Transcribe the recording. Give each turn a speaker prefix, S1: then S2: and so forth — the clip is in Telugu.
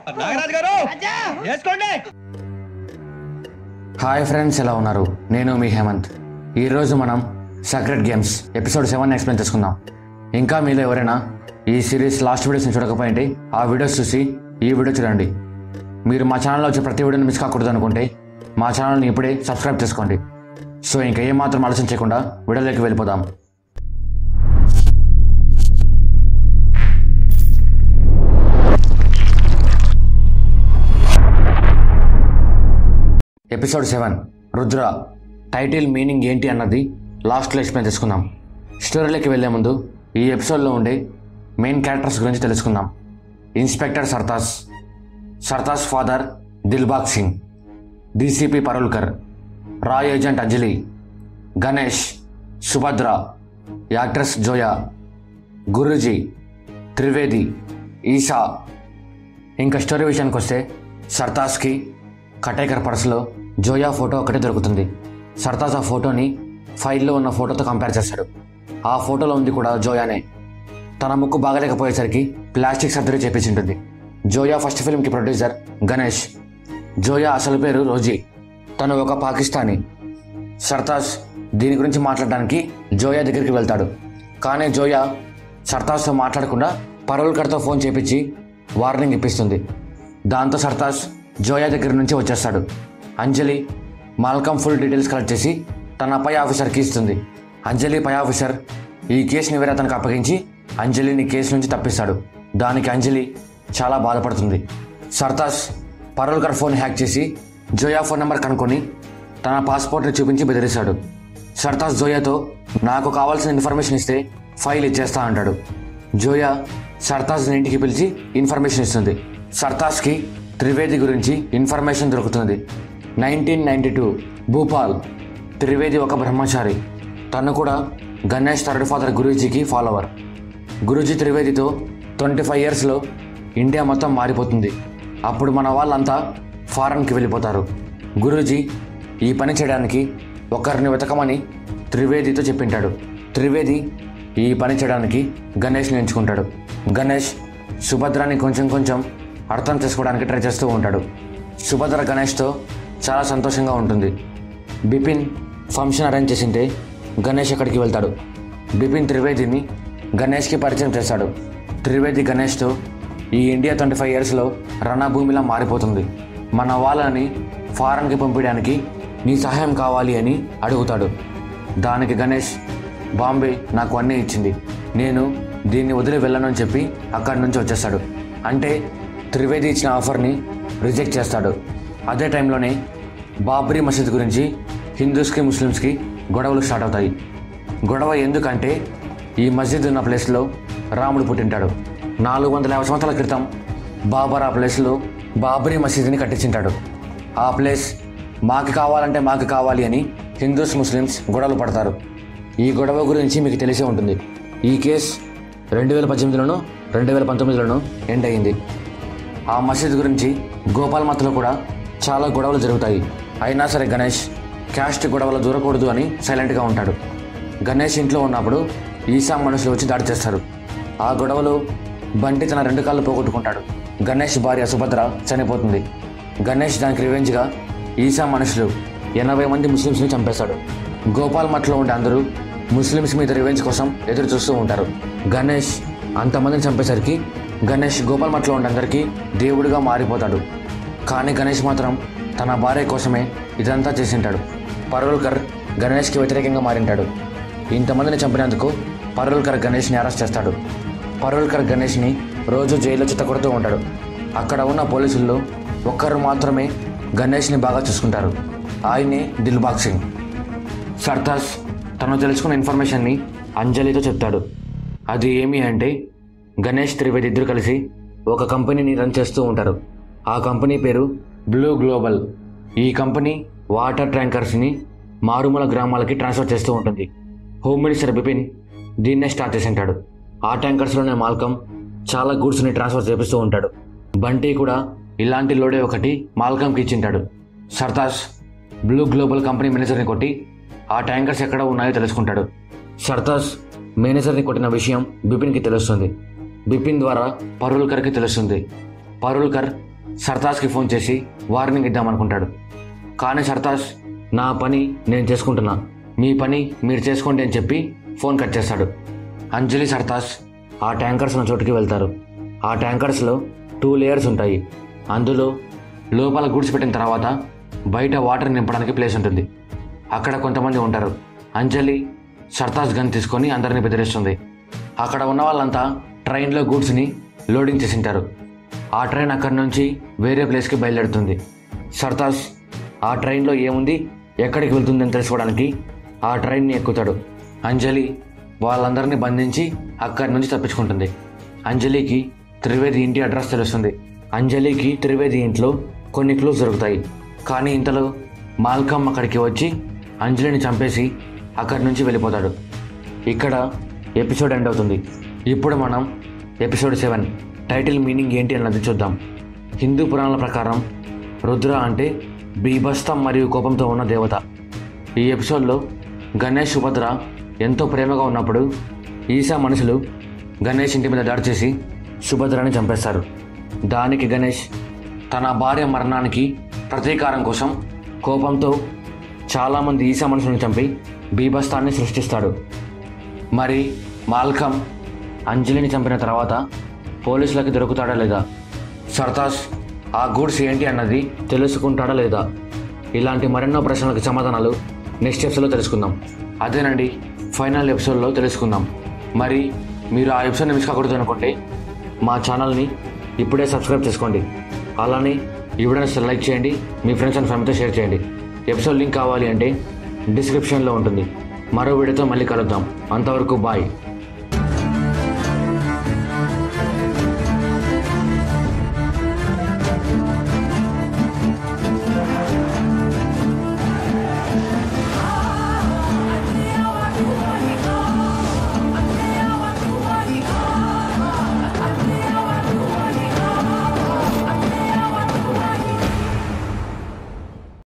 S1: నాగరాజు గారు చేసుకోండి.
S2: హాయ్ ఫ్రెండ్స్, ఎలా ఉన్నారు? నేను మీ హేమంత్. ఈరోజు మనం సీక్రెట్ గేమ్స్ ఎపిసోడ్ 7 ఎక్స్ప్లెయిన్ చేసుకుందాం. ఇంకా మీలో ఎవరైనా ఈ సిరీస్ లాస్ట్ వీడియోస్ని చూడకపోయింటే ఆ వీడియోస్ చూసి ఈ వీడియో చూడండి. మీరు మా ఛానల్లో వచ్చే ప్రతి వీడియోని మిస్ కాకూడదు అనుకుంటే మా ఛానల్ని ఇప్పుడే సబ్స్క్రైబ్ చేసుకోండి. సో ఇంకా ఏమాత్రం ఆలోచన చేయకుండా వీడియోలోకి వెళ్ళిపోదాం. ఎపిసోడ్ 7 రుద్ర టైటిల్ మీనింగ్ ఏంటి అన్నది లాస్ట్లో ఎక్స్ప్లెయిన్ చేసుకుందాం. స్టోరీలోకి వెళ్లే ముందు ఈ ఎపిసోడ్లో ఉండే మెయిన్ క్యారెక్టర్స్ గురించి తెలుసుకుందాం. Inspector Sartaj father Dilbagh Singh, DCP Parulkar, రా ఏజెంట్ అంజలి, గణేష్, సుభద్ర, యాక్ట్రెస్ జోయా, గురూజీ, త్రివేది, ఈషా. ఇంకా స్టోరీ విషయానికి వస్తే సర్తాజ్కి కటేకర్ పర్సులో జోయా ఫోటో ఒకటే దొరుకుతుంది. సర్తాజ్ ఆ ఫోటోని ఫైల్లో ఉన్న ఫోటోతో కంపేర్ చేస్తాడు. ఆ ఫోటోలో ఉంది కూడా జోయానే. తన ముక్కు బాగలేకపోయేసరికి ప్లాస్టిక్ సర్జరీ చేపించింటుంది. జోయా ఫస్ట్ ఫిల్మ్కి ప్రొడ్యూసర్ గణేష్. జోయా అసలు పేరు రోజీ. తను ఒక పాకిస్తానీ. సర్తాజ్ దీని గురించి మాట్లాడడానికి జోయా దగ్గరికి వెళ్తాడు. కానీ జోయా సర్తాజ్తో మాట్లాడకుండా పరుల్కర్తో ఫోన్ చేపించి వార్నింగ్ ఇప్పిస్తుంది. దాంతో సర్తాజ్ జోయా దగ్గర నుంచి వచ్చేస్తాడు. అంజలి మాల్కమ్ ఫుల్ డీటెయిల్స్ కలెక్ట్ చేసి తన పై ఆఫీసర్కి ఇస్తుంది. అంజలి పై ఆఫీసర్ ఈ కేసుని వేరే అతనికి అప్పగించి అంజలిని కేసు నుంచి తప్పిస్తాడు. దానికి అంజలి చాలా బాధపడుతుంది. సర్తాజ్ పరుల్కర్ ఫోన్ హ్యాక్ చేసి జోయా ఫోన్ నెంబర్ కనుక్కొని తన పాస్పోర్ట్ని చూపించి బెదిరిస్తాడు. సర్తాజ్ జోయాతో నాకు కావాల్సిన ఇన్ఫర్మేషన్ ఇస్తే ఫైల్ ఇచ్చేస్తా అంటాడు. జోయా సర్తాజ్ని ఇంటికి పిలిచి ఇన్ఫర్మేషన్ ఇస్తుంది. సర్తాజ్కి త్రివేది గురించి ఇన్ఫర్మేషన్ దొరుకుతుంది. 1992 భూపాల్. త్రివేది ఒక బ్రహ్మచారి. తను కూడా గణేష్ థర్డ్ ఫాదర్ గురూజీకి ఫాలోవర్. గురూజీ త్రివేదితో 25 ఇయర్స్లో ఇండియా మొత్తం మారిపోతుంది. అప్పుడు మన వాళ్ళంతా ఫారెన్కి వెళ్ళిపోతారు. గురూజీ ఈ పని చేయడానికి ఒకరిని వెతకమని త్రివేదితో చెప్పింటాడు. త్రివేది ఈ పని చేయడానికి గణేష్ని ఎంచుకుంటాడు. గణేష్ సుభద్రాని కొంచెం అర్థం చేసుకోవడానికి ట్రై చేస్తూ ఉంటాడు. సుభద్ర గణేష్తో చాలా సంతోషంగా ఉంటుంది. బిపిన్ ఫంక్షన్ అరేంజ్ చేసింటే గణేష్ అక్కడికి వెళ్తాడు. బిపిన్ త్రివేదిని గణేష్కి పరిచయం చేస్తాడు. త్రివేది గణేష్తో ఈ ఇండియా 25 ఇయర్స్లో రణభూమిలా మారిపోతుంది. మన వాళ్ళని ఫారెన్కి పంపించడానికి నీ సహాయం కావాలి అని అడుగుతాడు. దానికి గణేష్ బాంబే నాకు అన్నీ ఇచ్చింది, నేను దీన్ని వదిలి వెళ్ళను అని చెప్పి అక్కడి నుంచి వచ్చేస్తాడు. అంటే త్రివేది ఇచ్చిన ఆఫర్ని రిజెక్ట్ చేస్తాడు. అదే టైంలోనే బాబ్రీ మసీద్ గురించి హిందూస్కి ముస్లిమ్స్కి గొడవలు స్టార్ట్ అవుతాయి. గొడవ ఎందుకంటే ఈ మసీద్ ఉన్న ప్లేస్లో రాముడు పుట్టింటాడు. 450 సంవత్సరాల క్రితం బాబర్ ఆ ప్లేస్లో బాబ్రీ మసీద్ని కట్టించింటాడు. ఆ ప్లేస్ మాకు కావాలంటే మాకు కావాలి అని హిందూస్ ముస్లిమ్స్ గొడవలు పడతారు. ఈ గొడవ గురించి మీకు తెలిసే ఉంటుంది. ఈ కేసు 2018లోనూ 2019లోనూ ఎండ్ అయింది. ఆ మసీద్ గురించి గోపాల్ మత్లో కూడా చాలా గొడవలు జరుగుతాయి. అయినా సరే గణేష్ క్యాస్ట్ గొడవలు దూరకూడదు అని సైలెంట్గా ఉంటాడు. గణేష్ ఇంట్లో ఉన్నప్పుడు ఈసా మనుషులు వచ్చి దాడి చేస్తారు. ఆ గొడవలో బంటి తన 2 కాళ్ళు పోగొట్టుకుంటాడు. గణేష్ భార్య సుభద్ర చనిపోతుంది. గణేష్ దానికి రివెంజ్గా ఈసా మనుషులు 80 మంది ముస్లిమ్స్ని చంపేస్తాడు. గోపాల్ మట్లో ఉండే అందరూ ముస్లిమ్స్ మీద రివెంజ్ కోసం ఎదురు చూస్తూ ఉంటారు. గణేష్ అంతమందిని చంపేసరికి గణేష్ గోపాల్ మట్లో ఉండే అందరికీ దేవుడిగా మారిపోతాడు. కానీ గణేష్ మాత్రం తన భార్య కోసమే ఇదంతా చేసింటాడు. పరుల్కర్ గణేష్కి వ్యతిరేకంగా మారింటాడు. ఇంతమందిని చంపినందుకు పరుల్కర్ గణేష్ని అరెస్ట్ చేస్తాడు. పరుల్కర్ గణేష్ని రోజు జైల్లో చిత్తకొడుతూ ఉంటాడు. అక్కడ ఉన్న పోలీసుల్లో ఒక్కరు మాత్రమే గణేష్ని బాగా చూసుకుంటారు. ఆయనే దిల్బాగ్ సింగ్. సర్తాజ్ తను తెలుసుకున్న ఇన్ఫర్మేషన్ని అంజలితో చెప్తాడు. అది ఏమి అంటే గణేష్ త్రివేది ఇద్దరు కలిసి ఒక కంపెనీని రన్ చేస్తూ ఉంటారు. ఆ కంపెనీ పేరు బ్లూ గ్లోబల్. ఈ కంపెనీ వాటర్ ట్యాంకర్స్ని మారుమూల గ్రామాలకి ట్రాన్స్ఫర్ చేస్తూ ఉంటుంది. హోమ్ మినిస్టర్ బిపిన్ దీన్నే స్టార్ట్ చేసింటాడు. ఆ ట్యాంకర్స్లోనే మాల్కమ్ చాలా గూడ్స్ని ట్రాన్స్ఫర్ చేపిస్తూ ఉంటాడు. బంటి కూడా ఇలాంటి లోడే ఒకటి మాల్కమ్కి ఇచ్చింటాడు. సర్తాజ్ బ్లూ గ్లోబల్ కంపెనీ మేనేజర్ని కొట్టి ఆ ట్యాంకర్స్ ఎక్కడ ఉన్నాయో తెలుసుకుంటాడు. సర్తాజ్ మేనేజర్ని కొట్టిన విషయం బిపిన్కి తెలుస్తుంది. బిపిన్ ద్వారా పరుల్కర్కి తెలుస్తుంది. పరుల్కర్ సర్తాజ్కి ఫోన్ చేసి వార్నింగ్ ఇద్దామనుకుంటాడు. కానీ సర్తాజ్ నా పని నేను చేసుకుంటున్నా, మీ పని మీరు చేసుకోండి అని చెప్పి ఫోన్ కట్ చేస్తాడు. అంజలి సర్తాజ్ ఆ ట్యాంకర్స్ ఉన్న చోటుకి వెళ్తారు. ఆ ట్యాంకర్స్లో 2 లేయర్స్ ఉంటాయి. అందులో లోపల గూడ్స్ పెట్టిన తర్వాత బయట వాటర్ నింపడానికి ప్లేస్ ఉంటుంది. అక్కడ కొంతమంది ఉంటారు. అంజలి సర్తాజ్ గన్ తీసుకొని అందరినీ బెదిరిస్తుంది. అక్కడ ఉన్న వాళ్ళంతా ట్రైన్లో గూడ్స్ని లోడింగ్ చేసింటారు. ఆ ట్రైన్ అక్కడి నుంచి వేరే ప్లేస్కి బయలుదేరుతుంది. సర్తాజ్ ఆ ట్రైన్లో ఏముంది, ఎక్కడికి వెళ్తుందని తెలుసుకోవడానికి ఆ ట్రైన్ని ఎక్కుతాడు. అంజలి వాళ్ళందరినీ బంధించి అక్కడి నుంచి తప్పించుకుంటుంది. అంజలికి త్రివేది ఇంటి అడ్రస్ తెలుస్తుంది. అంజలికి త్రివేది ఇంట్లో కొన్ని క్లూస్ దొరుకుతాయి. కానీ ఇంతలో మాల్కమ్ అక్కడికి వచ్చి అంజలిని చంపేసి అక్కడి నుంచి వెళ్ళిపోతాడు. ఇక్కడ ఎపిసోడ్ ఎండ్ అవుతుంది. ఇప్పుడు మనం ఎపిసోడ్ 7 టైటిల్ మీనింగ్ ఏంటి అన్నది చూద్దాం. హిందూ పురాణాల ప్రకారం రుద్ర అంటే బీభత్సం మరియు కోపంతో ఉన్న దేవత. ఈ ఎపిసోడ్లో గణేష్ సుభద్ర ఎంతో ప్రేమగా ఉన్నప్పుడు ఈశా మనుషులు గణేష్ ఇంటి మీద దాడి చేసి సుభద్రని చంపేస్తారు. దానికి గణేష్ తన భార్య మరణానికి ప్రతీకారం కోసం కోపంతో చాలామంది ఈశా మనుషులను చంపి బీభత్సాన్ని సృష్టిస్తాడు. మరి మాల్కమ్ అంజలిని చంపిన తర్వాత పోలీసులకి దొరుకుతాడా లేదా, సర్తాజ్ ఆ గూడ్స్ ఏంటి అన్నది తెలుసుకుంటాడా లేదా, ఇలాంటి మరెన్నో ప్రశ్నలకు సమాధానాలు నెక్స్ట్ ఎపిసోడ్లో తెలుసుకుందాం. అదేనండి ఫైనల్ ఎపిసోడ్లో తెలుసుకుందాం. మరి మీరు ఆ ఎపిసోడ్ని మిస్ కాకూడదు అనుకుంటే మా ఛానల్ని ఇప్పుడే సబ్స్క్రైబ్ చేసుకోండి. అలానే ఈ వీడియోని లైక్ చేయండి, మీ ఫ్రెండ్స్ అండ్ ఫ్యామిలీతో షేర్ చేయండి. ఎపిసోడ్ లింక్ కావాలి అంటే డిస్క్రిప్షన్లో ఉంటుంది. మరో వీడియోతో మళ్ళీ కలుద్దాం. అంతవరకు బాయ్.